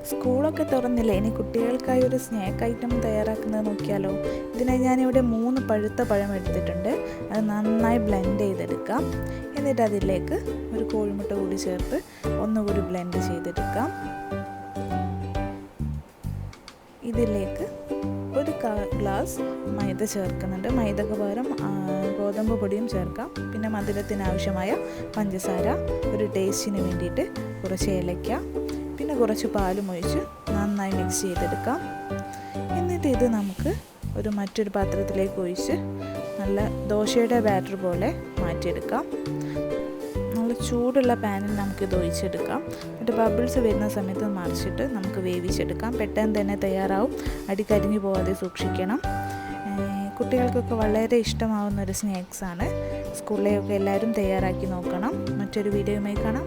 സ്കൂളൊക്കെ തുറന്നില്ലേ, ഇനി കുട്ടികൾക്കായി ഒരു സ്നാക്ക് ഐറ്റം തയ്യാറാക്കുന്നത് നോക്കിയാലോ. ഇതിനായി ഞാനിവിടെ 3 പഴുത്ത പഴം എടുത്തിട്ടുണ്ട്. അത് നന്നായി ബ്ലെൻഡ് ചെയ്തെടുക്കാം. എന്നിട്ട് അതിലേക്ക് ഒരു കോഴിമുട്ട കൂടി ചേർത്ത് ഒന്നുകൂടി ബ്ലെൻഡ് ചെയ്തെടുക്കാം. ഇതിലേക്ക് ഒരു ഗ്ലാസ് മൈദ ചേർക്കുന്നുണ്ട്. മൈദക്ക് പകരം ഗോതമ്പ് പൊടിയും ചേർക്കാം. പിന്നെ മധുരത്തിന് ആവശ്യമായ പഞ്ചസാര, ഒരു ടേസ്റ്റിന് വേണ്ടിയിട്ട് കുറച്ച് ഏലക്ക, പിന്നെ കുറച്ച് പാലും ഒഴിച്ച് നന്നായി മിക്സ് ചെയ്തെടുക്കാം. എന്നിട്ട് ഇത് നമുക്ക് മറ്റൊരു പാത്രത്തിലേക്ക് ഒഴിച്ച് നല്ല ദോശയുടെ ബാറ്റർ പോലെ മാറ്റിയെടുക്കാം. നല്ല ചൂടുള്ള പാനിൽ നമുക്കിത് ഒഴിച്ചെടുക്കാം. എന്നിട്ട് ബബിൾസ് വരുന്ന സമയത്ത് മറിച്ചിട്ട് നമുക്ക് വേവിച്ചെടുക്കാം. പെട്ടെന്ന് തന്നെ തയ്യാറാവും. അടി കരിഞ്ഞു പോകാതെ സൂക്ഷിക്കണം. കുട്ടികൾക്കൊക്കെ വളരെ ഇഷ്ടമാവുന്ന ഒരു സ്നാക്സാണ്. സ്കൂളിലെയൊക്കെ എല്ലാവരും തയ്യാറാക്കി നോക്കണം. മറ്റൊരു വീഡിയോയുമായി കാണാം.